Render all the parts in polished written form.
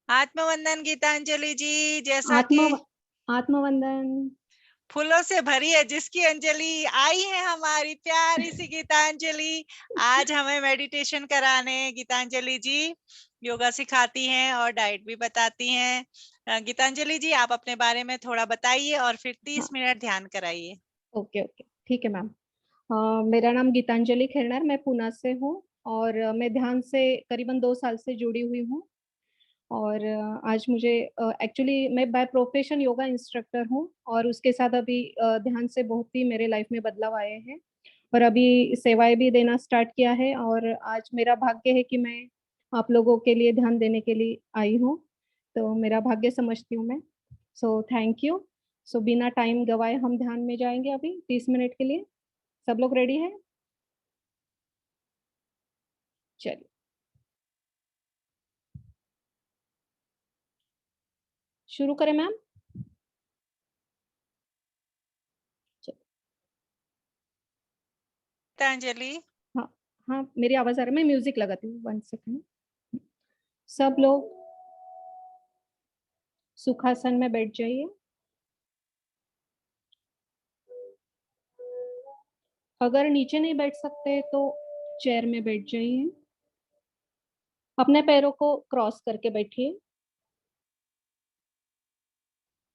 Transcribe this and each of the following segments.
आत्मवंदन गीतांजलि जी। जैसा कि आत्म आत्मवंदन। फूलों से भरी है जिसकी अंजलि, आई है हमारी प्यारी सी गीतांजलि। आज हमें मेडिटेशन कराने गीतांजलि जी योगा सिखाती हैं और डाइट भी बताती हैं। गीतांजलि जी, आप अपने बारे में थोड़ा बताइए और फिर 30 हाँ, मिनट ध्यान कराइए। ओके ओके, ठीक है मैम। मेरा नाम गीतांजलि खैरनार, मैं पुणे से हूँ और मैं ध्यान से करीबन 2 साल से जुड़ी हुई हूँ। और आज मुझे एक्चुअली मैं बाय प्रोफेशन योगा इंस्ट्रक्टर हूँ और उसके साथ अभी ध्यान से बहुत ही मेरे लाइफ में बदलाव आए हैं और अभी सेवाएं भी देना स्टार्ट किया है। और आज मेरा भाग्य है कि मैं आप लोगों के लिए ध्यान देने के लिए आई हूँ, तो मेरा भाग्य समझती हूँ मैं। So thank you. सो बिना टाइम गवाए हम ध्यान में जाएंगे अभी 30 मिनट के लिए। सब लोग रेडी हैं? चलिए शुरू करें मैम। चलिए। गीतांजलि। हाँ हाँ, मेरी आवाज आ रही है, मैं म्यूजिक लगाती हूँ, 1 सेकंड। सब लोग सुखासन में बैठ जाइए। अगर नीचे नहीं बैठ सकते तो चेयर में बैठ जाइए। अपने पैरों को क्रॉस करके बैठिए।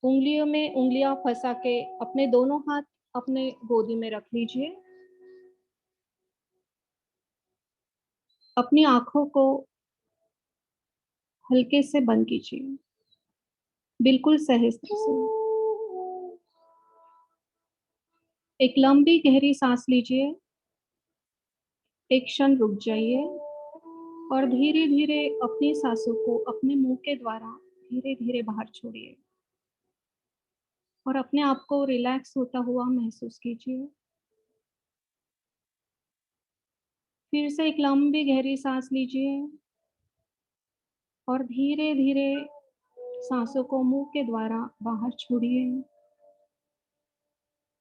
उंगलियों में उंगलियां फंसा के अपने दोनों हाथ अपने गोदी में रख लीजिए। अपनी आंखों को हल्के से बंद कीजिए, बिल्कुल सहज से। एक लंबी गहरी सांस लीजिए। एक क्षण रुक जाइए और धीरे धीरे अपनी सांसों को अपने मुंह के द्वारा धीरे धीरे बाहर छोड़िए और अपने आप को रिलैक्स होता हुआ महसूस कीजिए। फिर से एक लंबी गहरी सांस लीजिए और धीरे धीरे सांसों को मुंह के द्वारा बाहर छोड़िए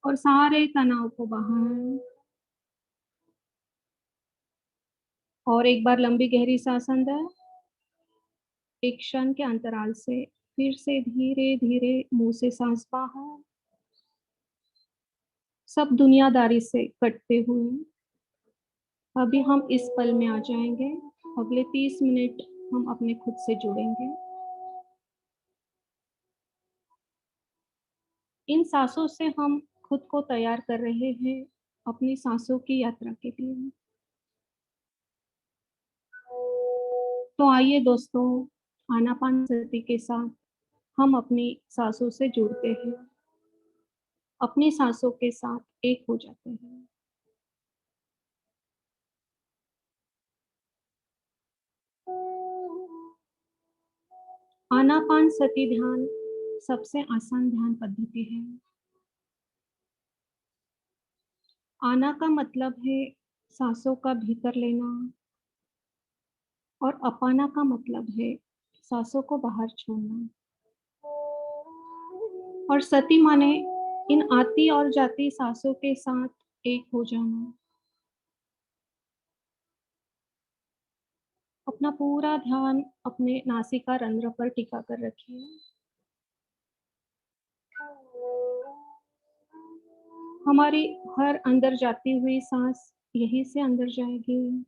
और सारे तनाव को बाहर। और एक बार लंबी गहरी सांस अंदर। एक क्षण के अंतराल से फिर से धीरे धीरे मुंह से सांस बाहर, सब दुनियादारी से कटते हुए। अभी हम इस पल में आ जाएंगे। अगले 30 मिनट हम अपने खुद से जुड़ेंगे। इन सांसों से हम खुद को तैयार कर रहे हैं अपनी सांसों की यात्रा के लिए। तो आइए दोस्तों, आनापानसति के साथ हम अपनी सांसों से जुड़ते हैं, अपनी सांसों के साथ एक हो जाते हैं। आनापानसति ध्यान सबसे आसान ध्यान पद्धति है। आना का मतलब है सांसों का भीतर लेना और अपाना का मतलब है सांसों को बाहर छोड़ना। और सती माने इन आती और जाती सांसों के साथ एक हो जाना। अपना पूरा ध्यान अपने नासिका रंध्र पर टिका कर रखिए। हमारी हर अंदर जाती हुई सांस यहीं से अंदर जाएगी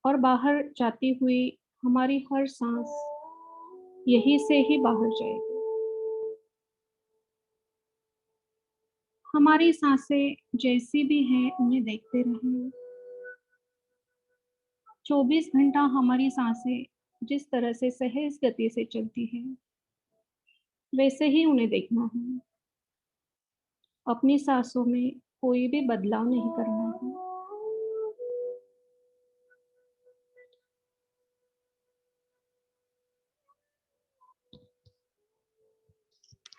और बाहर जाती हुई हमारी हर सांस यहीं से ही बाहर जाएगी। हमारी सांसें जैसी भी हैं उन्हें देखते रहें। 24 घंटा हमारी सांसें जिस तरह से सहज गति से चलती है वैसे ही उन्हें देखना है। अपनी सांसों में कोई भी बदलाव नहीं करना है।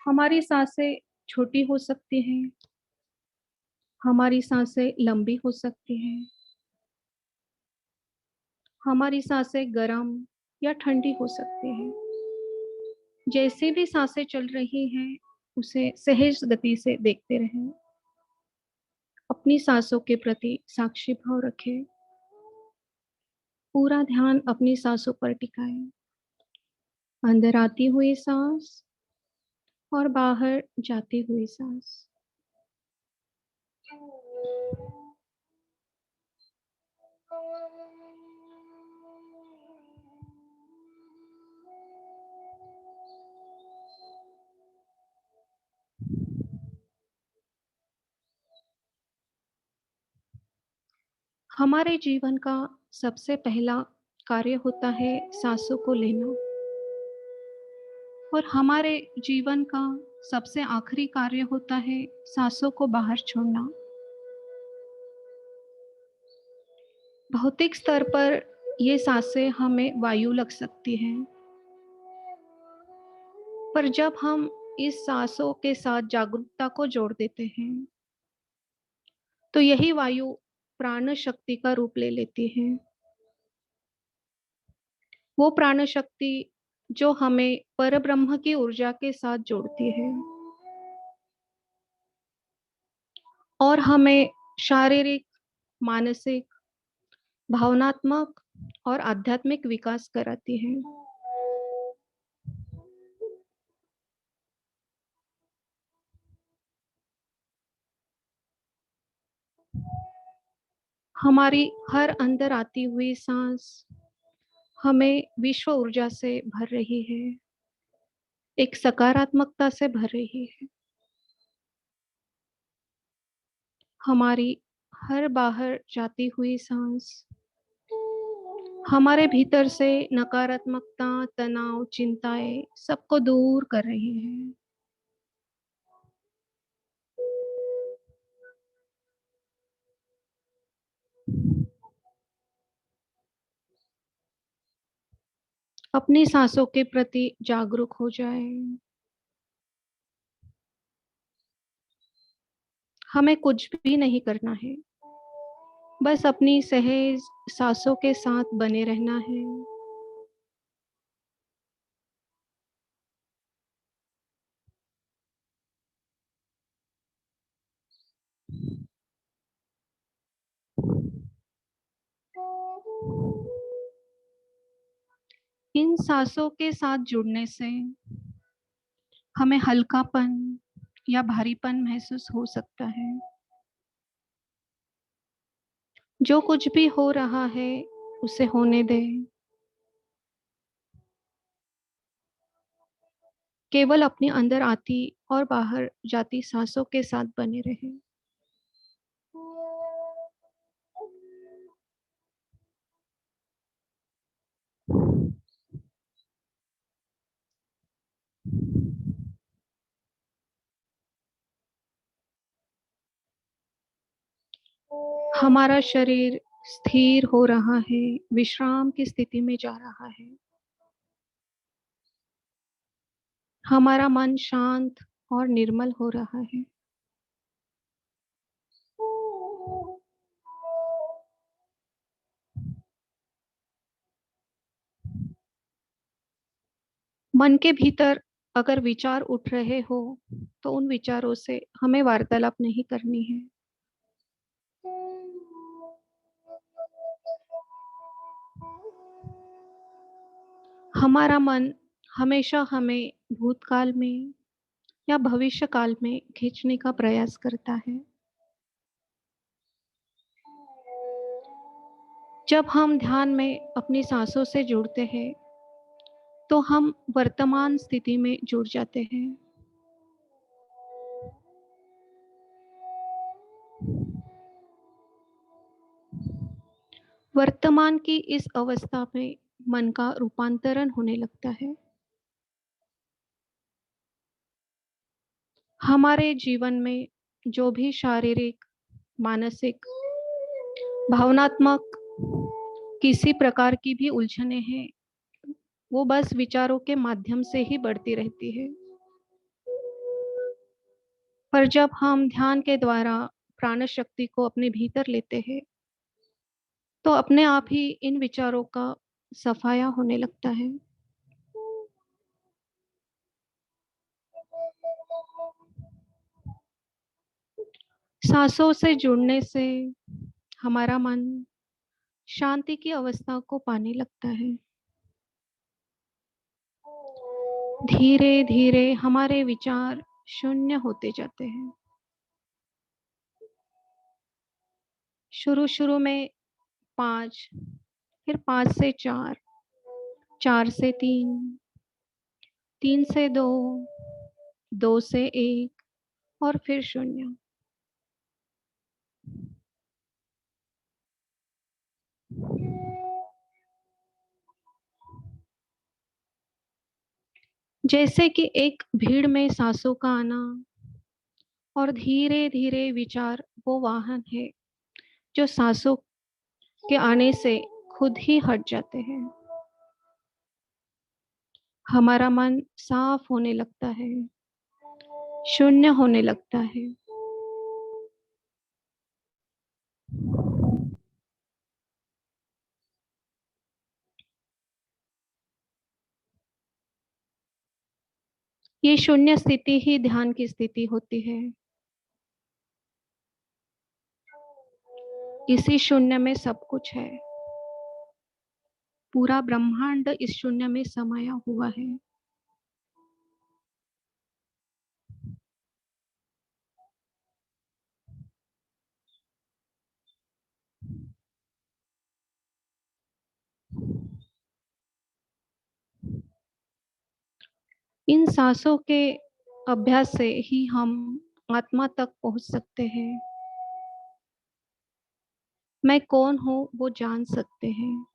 हमारी सांसें छोटी हो सकती हैं, हमारी सांसें लंबी हो सकती हैं, हमारी सांसें गर्म या ठंडी हो सकती हैं। जैसे भी सांसें चल रही हैं उसे सहज गति से देखते रहें। अपनी सांसों के प्रति साक्षी भाव रखें। पूरा ध्यान अपनी सांसों पर टिकाएं। अंदर आती हुई सांस और बाहर जाती हुई सांस। हमारे जीवन का सबसे पहला कार्य होता है सांसों को लेना, और हमारे जीवन का सबसे आखिरी कार्य होता है सांसों को बाहर छोड़ना। भौतिक स्तर पर ये सांसें हमें वायु लग सकती हैं, पर जब हम इस सांसों के साथ जागरूकता को जोड़ देते हैं तो यही वायु प्राण शक्ति का रूप ले लेती है। वो प्राण शक्ति जो हमें परब्रह्म की ऊर्जा के साथ जोड़ती है और हमें शारीरिक, मानसिक, भावनात्मक और आध्यात्मिक विकास कराती है। हमारी हर अंदर आती हुई सांस हमें विश्व ऊर्जा से भर रही है, एक सकारात्मकता से भर रही है। हमारी हर बाहर जाती हुई सांस हमारे भीतर से नकारात्मकता, तनाव, चिंताएं सबको दूर कर रही है। अपनी सांसों के प्रति जागरूक हो जाए। हमें कुछ भी नहीं करना है, बस अपनी सहज सांसों के साथ बने रहना है। इन सांसों के साथ जुड़ने से हमें हल्कापन या भारीपन महसूस हो सकता है। जो कुछ भी हो रहा है उसे होने दें। केवल अपने अंदर आती और बाहर जाती सांसों के साथ बने रहें। हमारा शरीर स्थिर हो रहा है, विश्राम की स्थिति में जा रहा है। हमारा मन शांत और निर्मल हो रहा है। मन के भीतर अगर विचार उठ रहे हो तो उन विचारों से हमें वार्तालाप नहीं करनी है। हमारा मन हमेशा हमें भूतकाल में या भविष्य काल में खींचने का प्रयास करता है। जब हम ध्यान में अपनी सांसों से जुड़ते हैं तो हम वर्तमान स्थिति में जुड़ जाते हैं। वर्तमान की इस अवस्था में मन का रूपांतरण होने लगता है। हमारे जीवन में जो भी शारीरिक, मानसिक, भावनात्मक किसी प्रकार की भी उलझने हैं, वो बस विचारों के माध्यम से ही बढ़ती रहती है। पर जब हम ध्यान के द्वारा प्राण शक्ति को अपने भीतर लेते हैं तो अपने आप ही इन विचारों का सफाया होने लगता है। सांसों से जुड़ने से हमारा मन शांति की अवस्था को पाने लगता है। धीरे धीरे हमारे विचार शून्य होते जाते हैं। शुरू में 5, फिर 5 से 4, 4 से 3, 3 से 2, 2 से 1 और फिर 0। जैसे कि एक भीड़ में सांसों का आना और धीरे धीरे विचार वो वाहन है जो सांसों के आने से खुद ही हट जाते हैं। हमारा मन साफ होने लगता है, शून्य होने लगता है। ये शून्य स्थिति ही ध्यान की स्थिति होती है। इसी शून्य में सब कुछ है। पूरा ब्रह्मांड इस शून्य में समाया हुआ है। इन सांसों के अभ्यास से ही हम आत्मा तक पहुंच सकते हैं। मैं कौन हूं वो जान सकते हैं।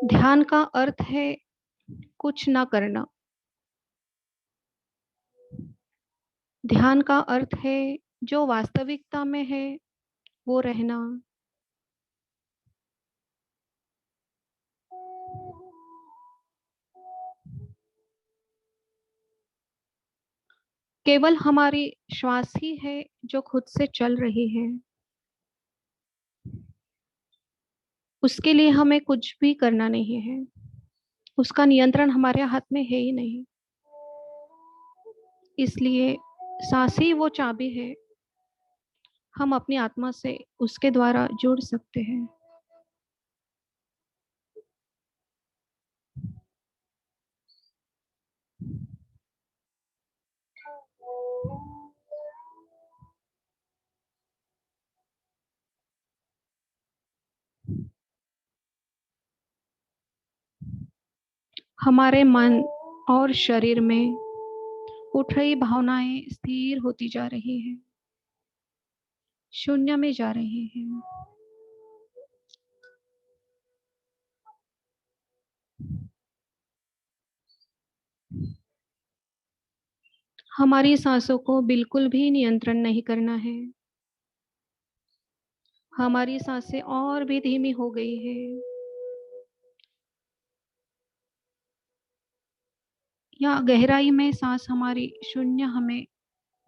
ध्यान का अर्थ है कुछ ना करना। ध्यान का अर्थ है जो वास्तविकता में है वो रहना। केवल हमारी श्वास ही है जो खुद से चल रही है। उसके लिए हमें कुछ भी करना नहीं है। उसका नियंत्रण हमारे हाथ में है ही नहीं। इसलिए सांस ही वो चाबी है। हम अपनी आत्मा से उसके द्वारा जुड़ सकते हैं। हमारे मन और शरीर में उठ रही भावनाएं स्थिर होती जा रही है, शून्य में जा रही है। हमारी सांसों को बिल्कुल भी नियंत्रण नहीं करना है। हमारी सांसें और भी धीमी हो गई है। या गहराई में सांस हमारी शून्य हमें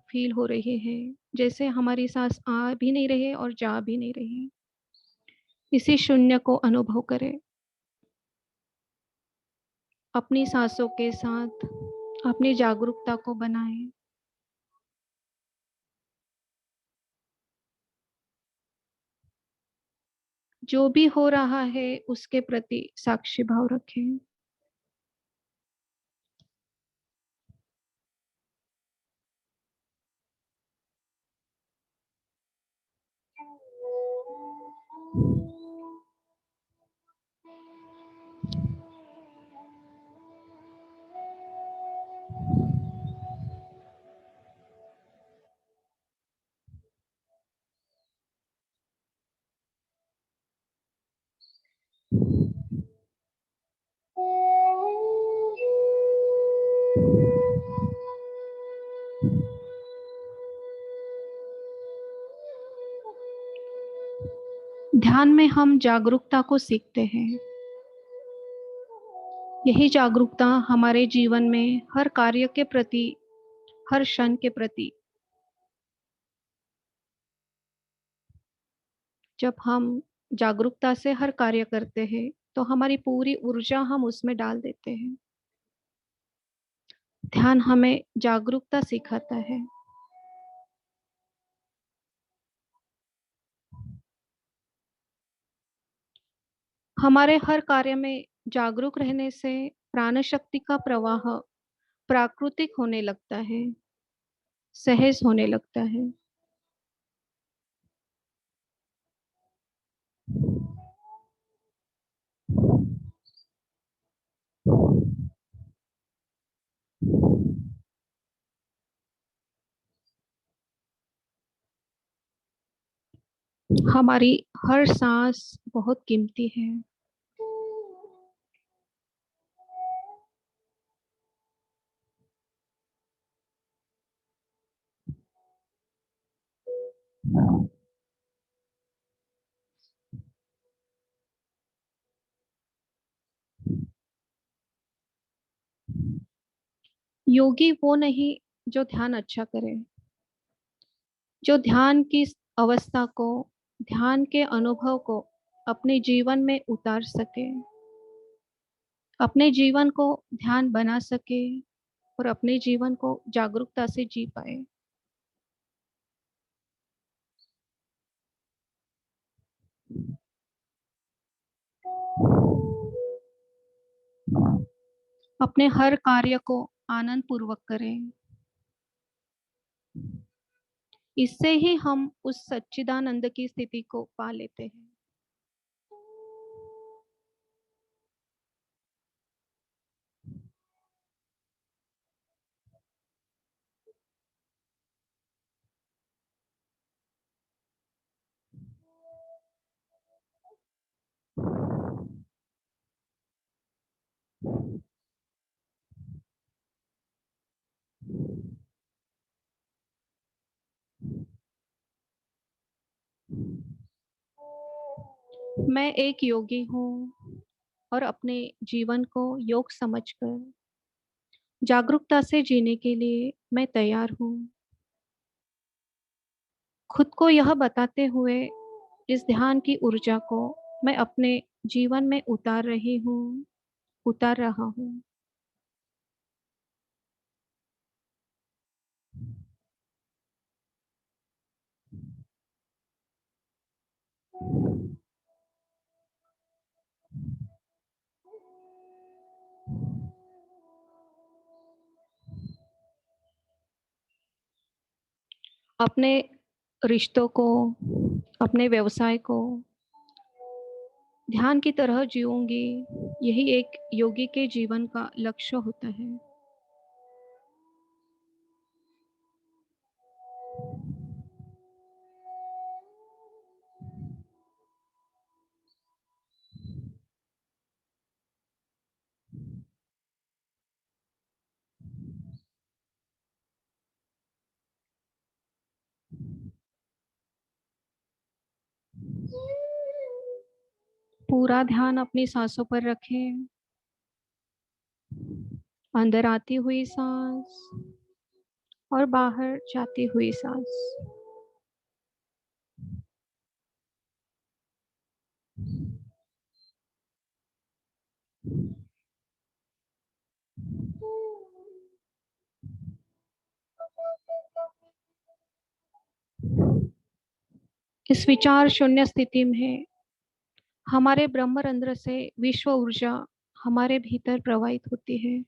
फील हो रही है, जैसे हमारी सांस आ भी नहीं रही है और जा भी नहीं रही है। इसी शून्य को अनुभव करें। अपनी सांसों के साथ अपनी जागरूकता को बनाएं। जो भी हो रहा है उसके प्रति साक्षी भाव रखें। ध्यान में हम जागरूकता को सीखते हैं। यही जागरूकता हमारे जीवन में हर कार्य के प्रति, हर क्षण के प्रति, जब हम जागरूकता से हर कार्य करते हैं तो हमारी पूरी ऊर्जा हम उसमें डाल देते हैं। ध्यान हमें जागरूकता सिखाता है। हमारे हर कार्य में जागरूक रहने से प्राण शक्ति का प्रवाह प्राकृतिक होने लगता है, सहज होने लगता है। हमारी हर सांस बहुत कीमती है। योगी वो नहीं जो ध्यान अच्छा करे, जो ध्यान की अवस्था को, ध्यान के अनुभव को अपने जीवन में उतार सके, अपने जीवन को ध्यान बना सके और अपने जीवन को जागरूकता से जी पाए। अपने हर कार्य को आनंद पूर्वक करें। इससे ही हम उस सच्चिदानंद की स्थिति को पा लेते हैं। मैं एक योगी हूँ और अपने जीवन को योग समझकर जागरूकता से जीने के लिए मैं तैयार हूँ। खुद को यह बताते हुए इस ध्यान की ऊर्जा को मैं अपने जीवन में उतार रही हूँ, उतार रहा हूँ। अपने रिश्तों को, अपने व्यवसाय को ध्यान की तरह जीऊंगी, यही एक योगी के जीवन का लक्ष्य होता है। पूरा ध्यान अपनी सांसों पर रखें। अंदर आती हुई सांस और बाहर जाती हुई सांस। इस विचार शून्य स्थिति में हमारे ब्रह्मरंध्र से विश्व ऊर्जा हमारे भीतर प्रवाहित होती है।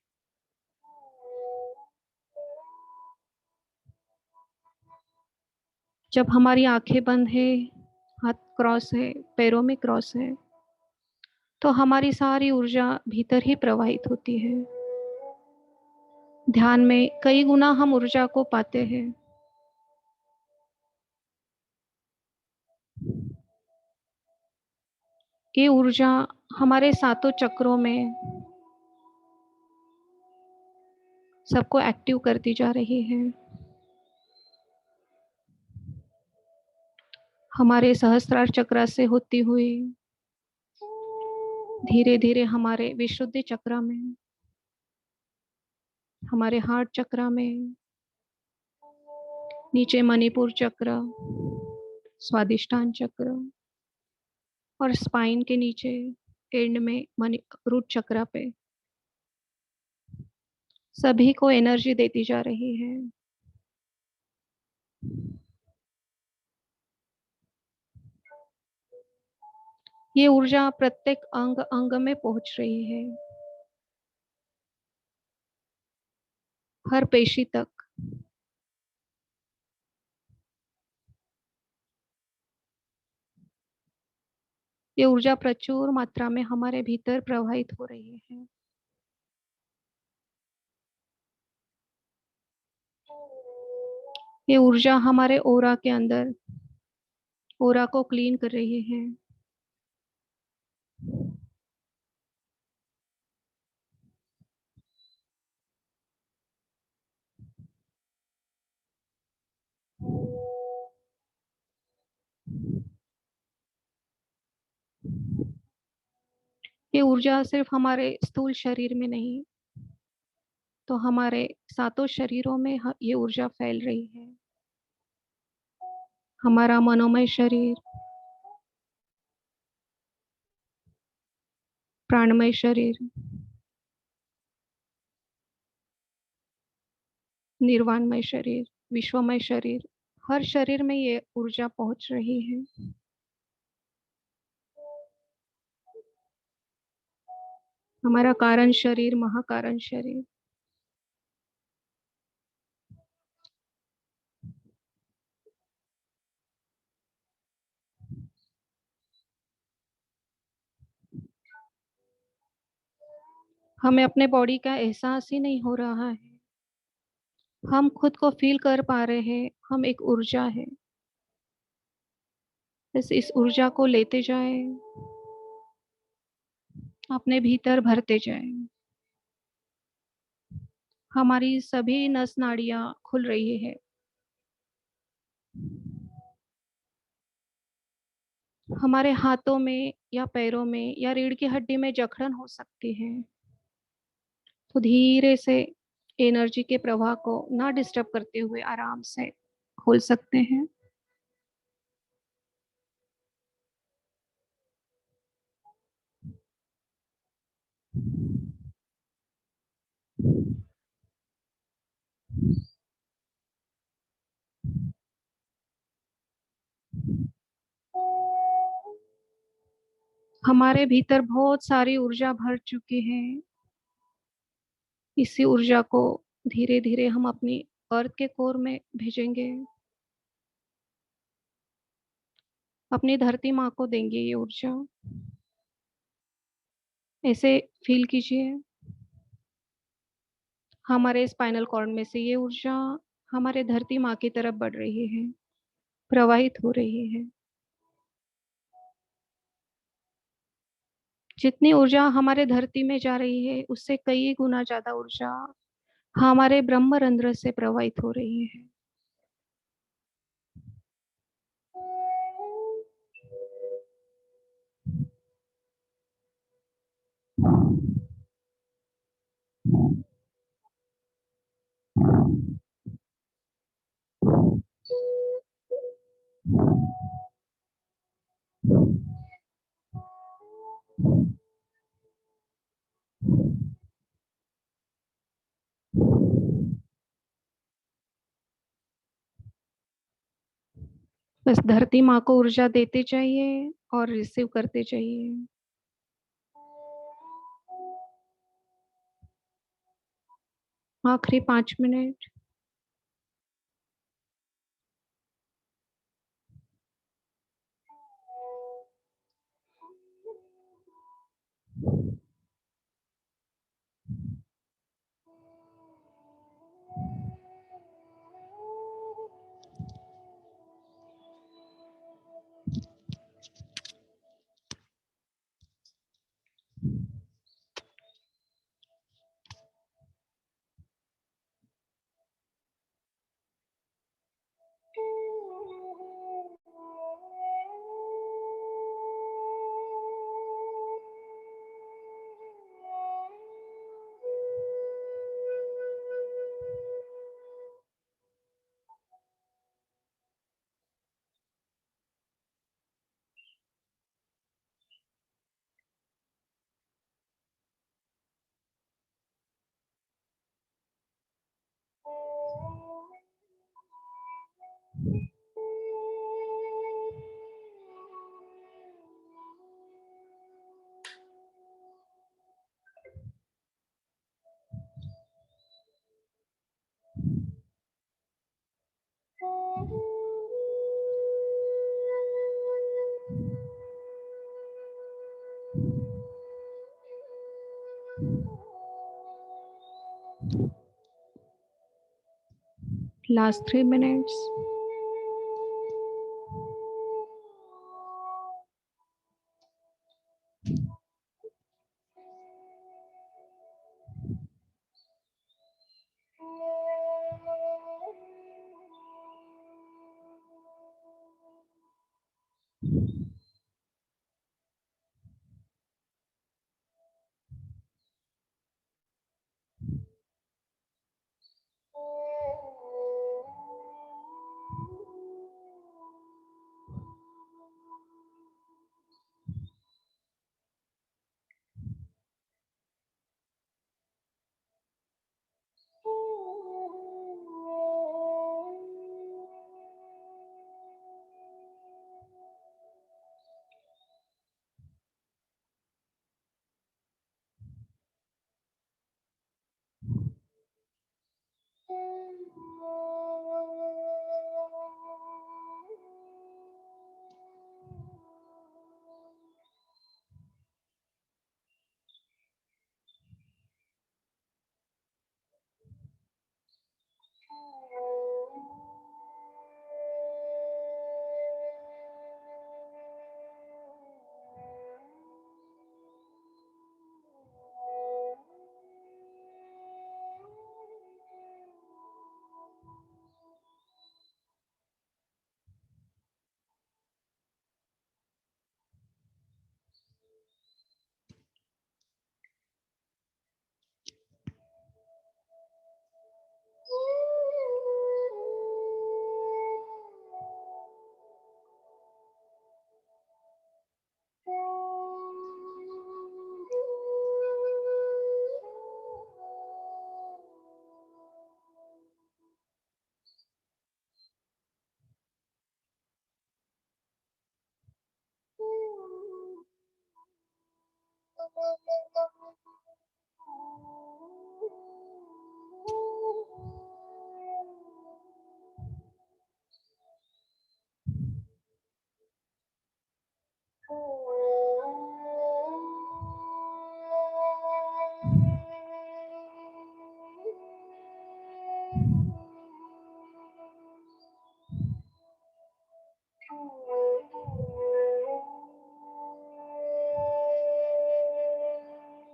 जब हमारी आंखें बंद है, हाथ क्रॉस है, पैरों में क्रॉस है, तो हमारी सारी ऊर्जा भीतर ही प्रवाहित होती है। ध्यान में कई गुना हम ऊर्जा को पाते हैं। ये ऊर्जा हमारे सातों चक्रों में सबको एक्टिव करती जा रही है। हमारे सहस्त्रार चक्र से होती हुई धीरे धीरे हमारे विशुद्धि चक्र में, हमारे हार्ट चक्र में, नीचे मणिपुर चक्र, स्वादिष्ठान चक्र और स्पाइन के नीचे एंड में मणि रूट चक्र पे सभी को एनर्जी देती जा रही है। ये ऊर्जा प्रत्येक अंग अंग में पहुंच रही है, हर पेशी तक। ये ऊर्जा प्रचुर मात्रा में हमारे भीतर प्रवाहित हो रही है। ये ऊर्जा हमारे ओरा के अंदर, ओरा को क्लीन कर रही है। ये ऊर्जा सिर्फ हमारे स्थूल शरीर में नहीं, तो हमारे सातों शरीरों में ये ऊर्जा फैल रही है। हमारा मनोमय शरीर, प्राणमय शरीर, निर्वाणमय शरीर, विश्वमय शरीर, हर शरीर में ये ऊर्जा पहुंच रही है। हमारा कारण शरीर, महाकारण शरीर, हमें अपने बॉडी का एहसास ही नहीं हो रहा है। हम खुद को फील कर पा रहे हैं, हम एक ऊर्जा है। बस इस ऊर्जा को लेते जाए, अपने भीतर भरते जाए। हमारी सभी नस नाड़ियां खुल रही है। हमारे हाथों में या पैरों में या रीढ़ की हड्डी में जकड़न हो सकती है, तो धीरे से एनर्जी के प्रवाह को ना डिस्टर्ब करते हुए आराम से खोल सकते हैं। हमारे भीतर बहुत सारी ऊर्जा भर चुकी है। इसी ऊर्जा को धीरे धीरे हम अपनी अर्थ के कोर में भेजेंगे, अपनी धरती माँ को देंगे ये ऊर्जा। ऐसे फील कीजिए, हमारे स्पाइनल कॉर्ड में से ये ऊर्जा हमारे धरती माँ की तरफ बढ़ रही है, प्रवाहित हो रही है। जितनी ऊर्जा हमारे धरती में जा रही है, उससे कई गुना ज्यादा ऊर्जा हमारे ब्रह्मरंध्र से प्रवाहित हो रही है। बस धरती माँ को ऊर्जा देते चाहिए और रिसीव करते चाहिए। आखिरी 5 मिनट। Last 3 minutes.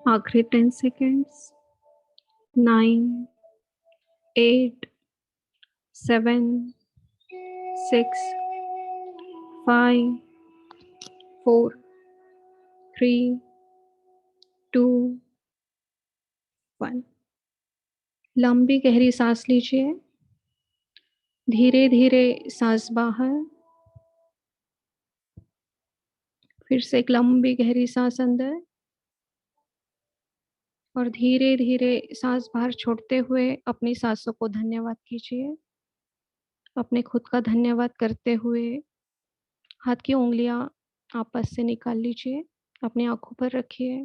आखिरी 10 seconds. 9, 8, 7, 6, 5, 4, 3, 2, 1. लंबी गहरी सांस लीजिए. धीरे धीरे सांस बाहर. फिर से एक लंबी गहरी सांस अंदर और धीरे धीरे सांस बाहर छोड़ते हुए अपनी सांसों को धन्यवाद कीजिए. अपने खुद का धन्यवाद करते हुए हाथ की उंगलियां आपस से निकाल लीजिए. अपनी आंखों पर रखिए.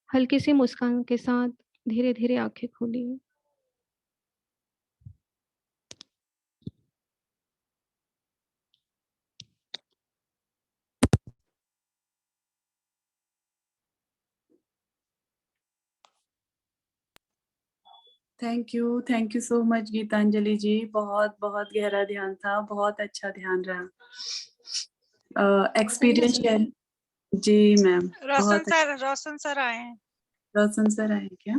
हल्की सी मुस्कान के साथ धीरे धीरे आंखें खोलिए. Thank you so much Geetanjali ji. बहुत बहुत गहरा ध्यान था, बहुत अच्छा ध्यान रहा. Experience share. जी मैम. रोशन सर आए हैं. रोशन सर आए क्या?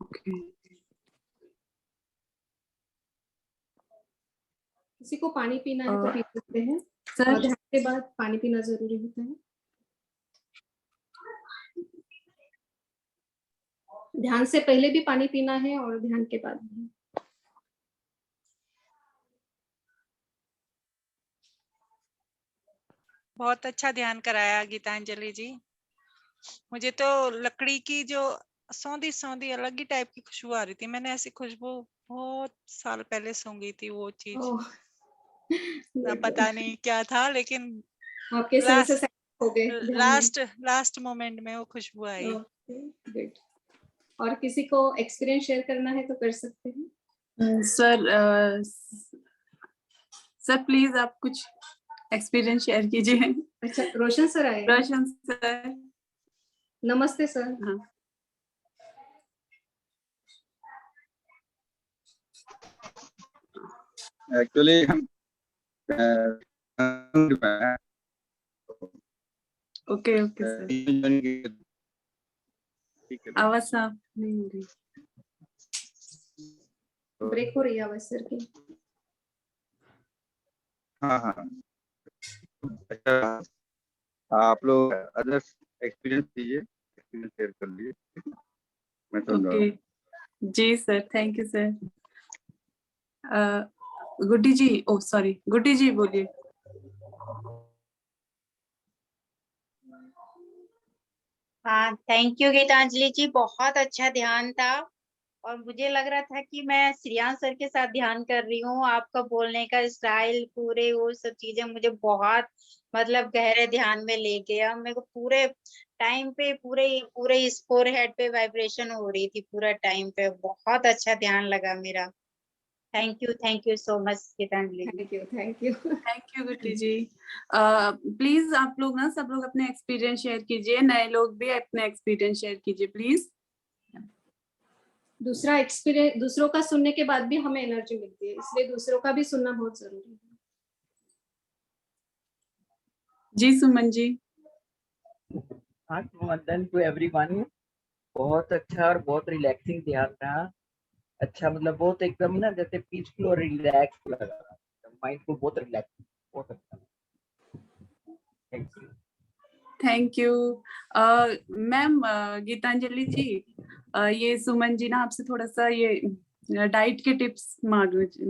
ओके. किसी को पानी पीना है तो पी सकते हैं. सर ध्यान के बाद पानी पीना जरूरी होता है. ध्यान से पहले भी पानी पीना है और ध्यान के बाद भी. बहुत अच्छा ध्यान कराया गीतांजलि जी. मुझे तो लकड़ी की जो सौंधी सौंधी अलग ही टाइप की खुशबू आ रही थी. मैंने ऐसी खुशबू बहुत साल पहले सूंघी थी. वो चीज पता नहीं क्या था, लेकिन आपके सेंसेस हो गए. लास्ट मोमेंट में वो खुशबू आई. गुड. और किसी को एक्सपीरियंस शेयर करना है तो कर सकते हैं। सर प्लीज आप कुछ एक्सपीरियंस शेयर कीजिए। अच्छा, रोशन सर आए। रोशन सर, नमस्ते सर। हाँ। एक्चुअली ओके ओके सर, आवाज साफ नहीं हो रही, ब्रेक हो रही है आवाज सर की। हाँ हाँ, अच्छा आप लोग अदर्स एक्सपीरियंस कीजिए, एक्सपीरियंस शेयर कर लीजिए, मैं सुन रहा हूँ। ओके जी sir, thank you sir. Guddi ji, oh sorry, Guddi ji बोलिए। हाँ, थैंक यू गीतांजलि जी, बहुत अच्छा ध्यान था और मुझे लग रहा था कि मैं श्रेयांश सर के साथ ध्यान कर रही हूँ। आपका बोलने का स्टाइल, पूरे वो सब चीजें मुझे बहुत मतलब गहरे ध्यान में ले गया। मेरे को पूरे टाइम पे पूरे पूरे इस फोरहेड पे वाइब्रेशन हो रही थी पूरा टाइम पे। बहुत अच्छा ध्यान लगा मेरा। Thank you so much Geetanjali ji. Thank you. Thank you Guddi ji. Please आप लोग ना सब लोग अपने एक्सपीरियंस शेयर कीजिए, नए लोग भी अपने एक्सपीरियंस शेयर कीजिए प्लीज। दूसरा एक्सपीरियंस दूसरों का सुनने के बाद भी हमें एनर्जी मिलती है, इसलिए दूसरों का भी सुनना बहुत जरूरी है। जी सुमन जी। हाँ, वंदन टू एवरीवन। बहुत अच्छा और बहुत रिलैक्सिंग ध्यान रहा। अच्छा, मतलब बहुत एकदम ना जैसे पीसफुल और रिलैक्स लगा, माइंड को बहुत रिलैक्स, बहुत अच्छा। Thank you. Thank you ma'am. Geetanjali ji, ये सुमन जी ना आपसे थोड़ा सा ये डाइट के टिप्स मांग